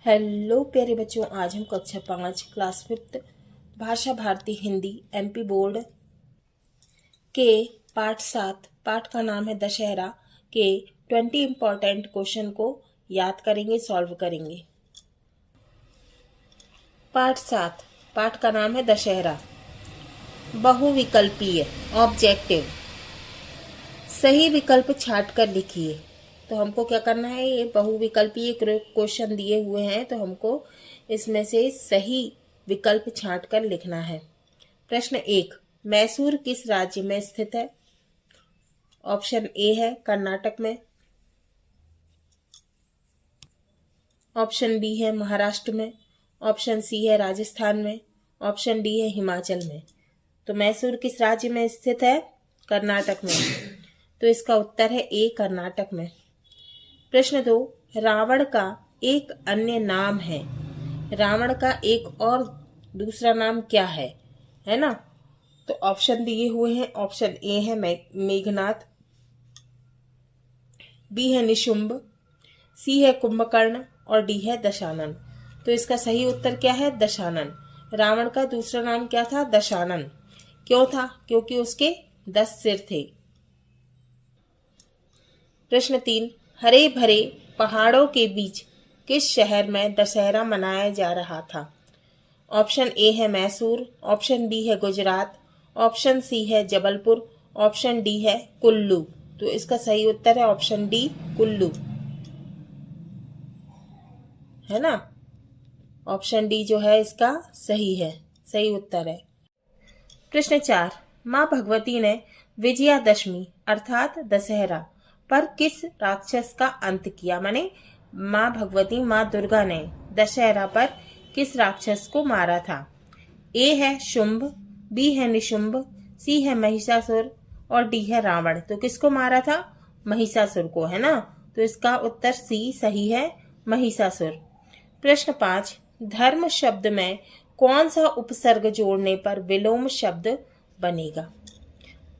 Hello प्यारे बच्चों, आज हम कक्षा 5 क्लास 5 भाषा भारती हिंदी एमपी बोर्ड के पाठ 7 पाठ का नाम है दशहरा के 20 इम्पोर्टेंट क्वेश्चन को याद करेंगे, सॉल्व करेंगे। पाठ 7 पाठ का नाम है दशहरा। बहुविकल्पीय ऑब्जेक्टिव, सही विकल्प छाट कर लिखिए। तो हमको क्या करना है, ये बहुविकल्पीय क्वेश्चन दिए हुए हैं तो हमको इसमें से सही विकल्प छांट कर लिखना है। प्रश्न 1, मैसूर किस राज्य में स्थित है? ऑप्शन ए है कर्नाटक में, ऑप्शन बी है महाराष्ट्र में, ऑप्शन सी है राजस्थान में, ऑप्शन डी है हिमाचल में। तो मैसूर किस राज्य में स्थित है? कर्नाटक में। तो इसका उत्तर है ए, कर्नाटक में। प्रश्न 2, रावण का एक अन्य नाम है। रावण का एक और दूसरा नाम क्या है ना? तो ऑप्शन दिए हुए हैं। ऑप्शन ए है मेघनाथ, बी है निशुंभ, सी है कुंभकर्ण और डी है दशानन। तो इसका सही उत्तर क्या है? दशानन। रावण का दूसरा नाम क्या था? दशानन। क्यों था? क्योंकि उसके 10 सिर थे। प्रश्न 3, हरे भरे पहाड़ों के बीच किस शहर में दशहरा मनाया जा रहा था? ऑप्शन ए है मैसूर, ऑप्शन बी है गुजरात, ऑप्शन सी है जबलपुर, ऑप्शन डी है कुल्लू। तो इसका सही उत्तर है ऑप्शन डी, कुल्लू, है ना? ऑप्शन डी जो है इसका सही है, सही उत्तर है। प्रश्न 4, माँ भगवती ने विजयादशमी अर्थात दशहरा पर किस राक्षस का अंत किया? माने माँ भगवती, माँ दुर्गा ने दशहरा पर किस राक्षस को मारा था? ए है शुंभ, बी है निशुंभ, सी है महिषासुर और डी है रावण। तो किसको मारा था? महिषासुर को, है ना? तो इसका उत्तर सी सही है, महिषासुर। प्रश्न 5, धर्म शब्द में कौन सा उपसर्ग जोड़ने पर विलोम शब्द बनेगा?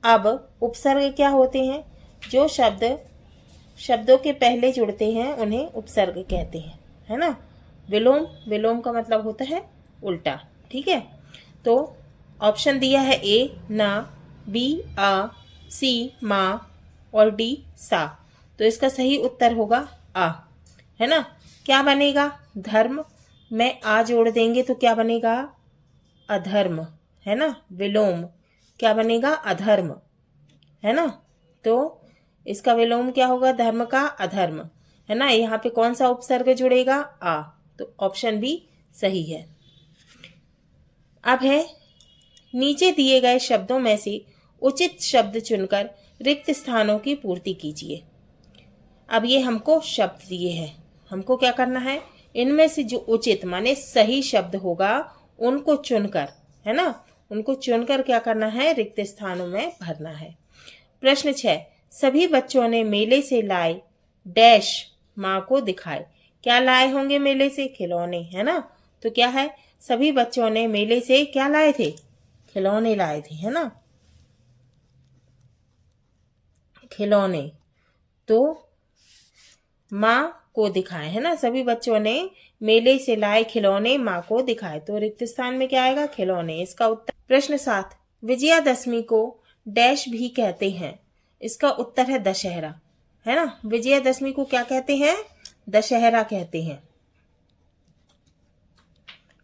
अब उपसर्ग क्या होते हैं? जो शब्दों के पहले जुड़ते हैं उन्हें उपसर्ग कहते हैं, है ना? विलोम का मतलब होता है उल्टा, ठीक है? तो ऑप्शन दिया है ए ना, बी आ, सी माँ और डी सा। तो इसका सही उत्तर होगा आ, है ना? क्या बनेगा? धर्म में आ जोड़ देंगे तो क्या बनेगा? अधर्म, है ना? विलोम क्या बनेगा? अधर्म, है ना? तो इसका विलोम क्या होगा? धर्म का अधर्म, है ना? यहाँ पे कौन सा उपसर्ग जुड़ेगा? आ। तो ऑप्शन बी सही है। अब है नीचे दिए गए शब्दों में से उचित शब्द चुनकर रिक्त स्थानों की पूर्ति कीजिए। अब ये हमको शब्द दिए हैं, हमको क्या करना है? इनमें से जो उचित माने सही शब्द होगा उनको चुनकर, है ना? उनको चुनकर क्या करना है? रिक्त स्थानों में भरना है। प्रश्न 6, सभी बच्चों ने मेले से लाए डैश माँ को दिखाए। क्या लाए होंगे मेले से? खिलौने, है ना? तो क्या है? सभी बच्चों ने मेले से क्या लाए थे? खिलौने लाए थे, है ना? खिलौने। तो माँ को दिखाए, है ना? सभी बच्चों ने मेले से लाए खिलौने माँ को दिखाए। तो रिक्त स्थान में क्या आएगा? खिलौने, इसका उत्तर। प्रश्न 7, विजयादशमी को डैश भी कहते हैं। इसका उत्तर है दशहरा, है ना? विजयादशमी को क्या कहते हैं? दशहरा कहते हैं,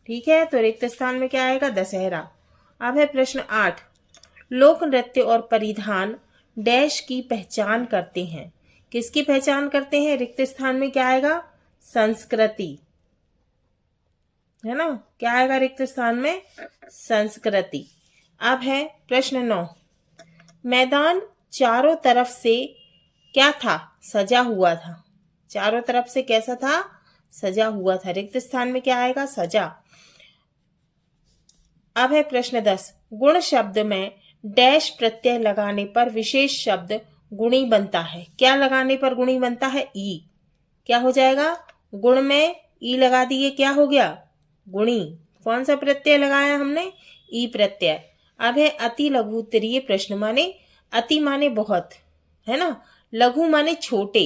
ठीक है? तो रिक्त स्थान में क्या आएगा? दशहरा। अब है प्रश्न 8, लोक नृत्य और परिधान डैश की पहचान करते हैं। किसकी पहचान करते हैं? रिक्त स्थान में क्या आएगा? संस्कृति, है ना? क्या आएगा रिक्त स्थान में? संस्कृति। अब है प्रश्न 9, मैदान चारों तरफ से क्या था? सजा हुआ था। चारों तरफ से कैसा था? सजा हुआ था। रिक्त स्थान में क्या आएगा? सजा। अब है प्रश्न 10, गुण शब्द में डैश प्रत्यय लगाने पर विशेष शब्द गुणी बनता है। क्या लगाने पर गुणी बनता है? ई। क्या हो जाएगा? गुण में ई लगा दिए, क्या हो गया? गुणी। कौन सा प्रत्यय लगाया हमने? ई प्रत्यय। अब है अति लघु उत्तरीय प्रश्न, माने अति माने बहुत, है ना? लघु माने छोटे,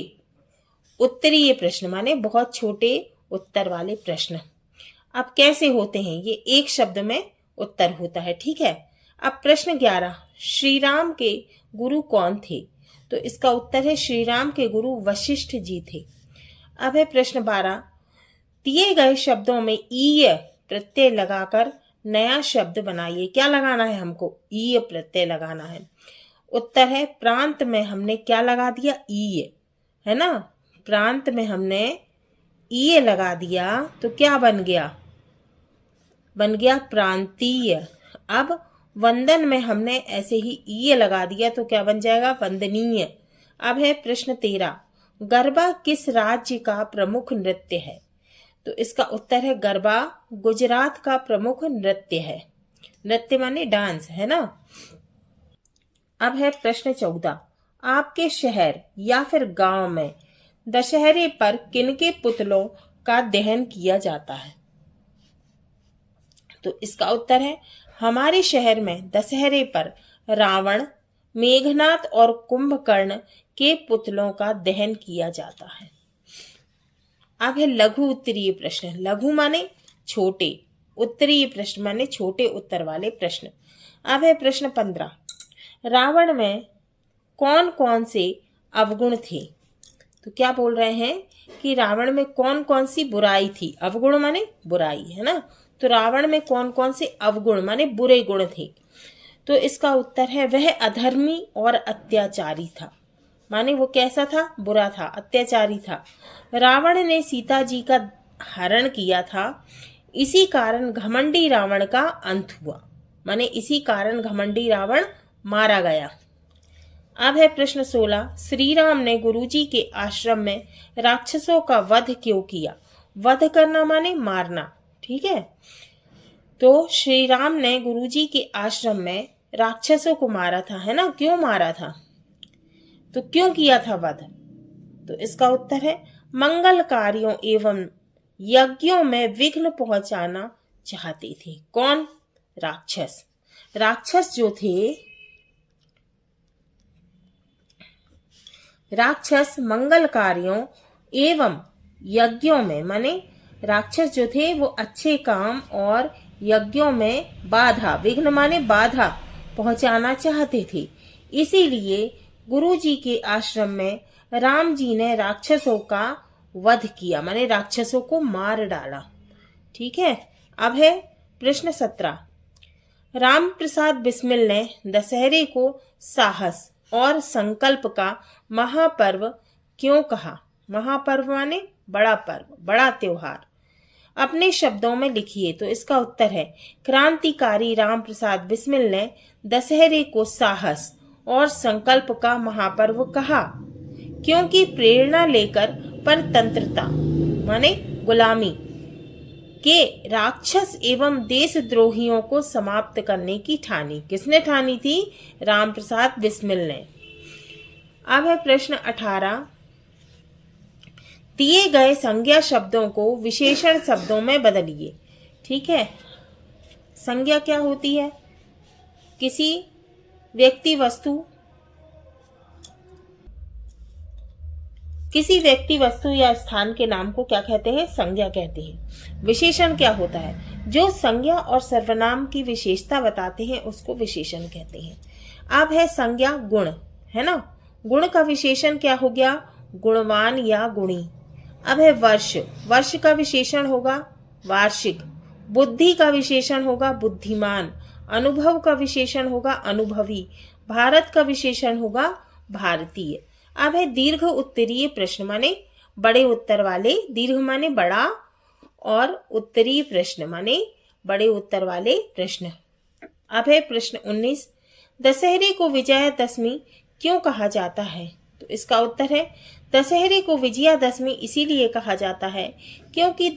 उत्तरीय प्रश्न माने बहुत छोटे उत्तर वाले प्रश्न। अब कैसे होते हैं ये, एक शब्द में उत्तर होता है, ठीक है। अब प्रश्न 11, श्री राम के गुरु कौन थे? तो इसका उत्तर है श्री राम के गुरु वशिष्ठ जी थे। अब है प्रश्न 12, दिए गए शब्दों में ईय प्रत्यय लगाकर नया शब्द बनाइए। क्या लगाना है हमको? ईय प्रत्यय लगाना है। उत्तर है प्रांत में हमने क्या लगा दिया? ईय, है ना। प्रांत में हमने ईय लगा दिया तो क्या बन गया? बन गया प्रांतीय। अब वंदन में हमने ऐसे ही ईय लगा दिया तो क्या बन जाएगा? वंदनीय। अब है प्रश्न 13, गरबा किस राज्य का प्रमुख नृत्य है? तो इसका उत्तर है गरबा गुजरात का प्रमुख नृत्य है। नृत्य माने डांस, है ना। अब है प्रश्न 14, आपके शहर या फिर गांव में दशहरे पर किनके पुतलों का दहन किया जाता है? तो इसका उत्तर है हमारे शहर में दशहरे पर रावण, मेघनाथ और कुंभकर्ण के पुतलों का दहन किया जाता है। अब है लघु उत्तरीय प्रश्न। लघु माने छोटे, उत्तरीय प्रश्न माने छोटे उत्तर वाले प्रश्न। अब है प्रश्न 15, रावण में कौन कौन से अवगुण थे? तो क्या बोल रहे हैं कि रावण में कौन कौन सी बुराई थी? अवगुण माने बुराई, है ना। तो रावण में कौन कौन से अवगुण माने बुरे गुण थे? तो इसका उत्तर है वह अधर्मी और अत्याचारी था। माने वो कैसा था? बुरा था, अत्याचारी था। रावण ने सीता जी का हरण किया था, इसी कारण घमंडी रावण का अंत हुआ। माने इसी कारण घमंडी रावण मारा गया। अब है प्रश्न 16, श्री राम ने गुरुजी के आश्रम में राक्षसों का वध क्यों किया? वध करना माने मारना, ठीक है। तो श्री राम ने गुरुजी के आश्रम में राक्षसों को मारा था, है ना। क्यों मारा था? तो क्यों किया था वध? तो इसका उत्तर है मंगल कार्यों एवं यज्ञों में विघ्न पहुंचाना चाहते थे। कौन? राक्षस। राक्षस जो थे, राक्षस मंगल कार्यों एवं यज्ञों में, माने राक्षस जो थे वो अच्छे काम और यज्ञों में बाधा, विघ्न माने बाधा पहुंचाना चाहते थे। इसीलिए गुरुजी के आश्रम में राम जी ने राक्षसों का वध किया, माने राक्षसों को मार डाला, ठीक है। अब है प्रश्न 17, राम प्रसाद बिस्मिल ने दशहरे को साहस और संकल्प का महापर्व क्यों कहा? महापर्व माने बड़ा पर्व, बड़ा त्योहार। अपने शब्दों में लिखिए। तो इसका उत्तर है क्रांतिकारी राम प्रसाद बिस्मिल ने दशहरे को साहस और संकल्प का महापर्व कहा, क्योंकि प्रेरणा लेकर परतंत्रता माने गुलामी के राक्षस एवं देशद्रोहियों को समाप्त करने की ठानी। किसने ठानी थी? राम प्रसाद बिस्मिल ने। अब है प्रश्न 18, दिए गए संज्ञा शब्दों को विशेषण शब्दों में बदलिए, ठीक है। संज्ञा क्या होती है? किसी व्यक्ति वस्तु या स्थान के नाम को क्या कहते हैं? संज्ञा कहते हैं। विशेषण क्या होता है? जो संज्ञा और सर्वनाम की विशेषता बताते हैं उसको विशेषण कहते हैं। अब है संज्ञा गुण, है ना। गुण का विशेषण क्या हो गया? गुणवान या गुणी। अब है वर्ष, वर्ष का विशेषण होगा वार्षिक। बुद्धि का विशेषण होगा बुद्धिमान। अनुभव का विशेषण होगा अनुभवी। भारत का विशेषण होगा भारतीय। अब है दीर्घ उत्तरीय प्रश्न, माने बड़े उत्तर वाले। दीर्घ माने बड़ा और उत्तरीय प्रश्न माने बड़े उत्तर वाले प्रश्न। अब है प्रश्न 19, दशहरे को विजयादशमी क्यों कहा जाता है? तो इसका उत्तर है दशहरे को विजयादशमी इसीलिए कहा जाता है क्योंकि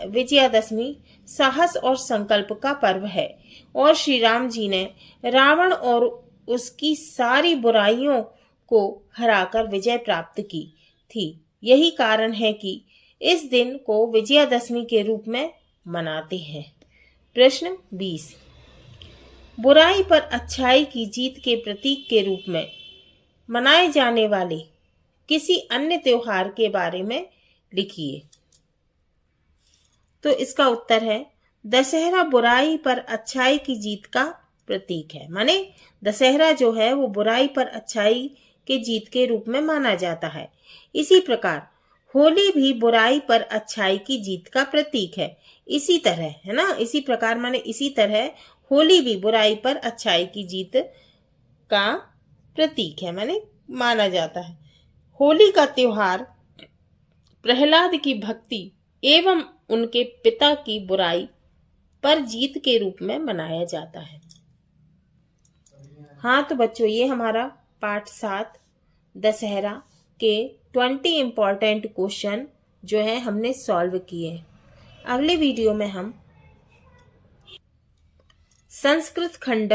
विजयादशमी साहस और संकल्प का पर्व है और श्री राम जी ने रावण और उसकी सारी बुराइयों को हराकर विजय प्राप्त की थी। यही कारण है कि इस दिन को विजयादशमी के रूप में मनाते हैं। प्रश्न 20, बुराई पर अच्छाई की जीत के प्रतीक के रूप में मनाए जाने वाले किसी अन्य त्योहार के बारे में लिखिए। तो इसका उत्तर है दशहरा बुराई पर अच्छाई की जीत का प्रतीक है। माने दशहरा जो है वो बुराई पर अच्छाई के जीत के रूप में माना जाता है। इसी प्रकार होली भी बुराई पर अच्छाई की जीत का प्रतीक है। इसी तरह, है ना, इसी प्रकार माने इसी तरह होली भी बुराई पर अच्छाई की जीत का प्रतीक है, माने माना जाता है। होली का त्योहार प्रहलाद की भक्ति एवं उनके पिता की बुराई पर जीत के रूप में मनाया जाता है। हाँ तो बच्चों, ये हमारा पाठ 7 दशहरा के 20 इम्पॉर्टेंट क्वेश्चन जो है हमने सॉल्व किए। अगले वीडियो में हम संस्कृत खंड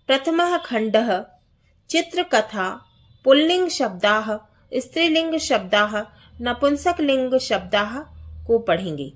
प्रथमः खंडः चित्रकथा पुल्लिंग शब्दाः स्त्रीलिंग शब्दाः नपुंसकलिंग शब्दाः को पढ़ेंगे।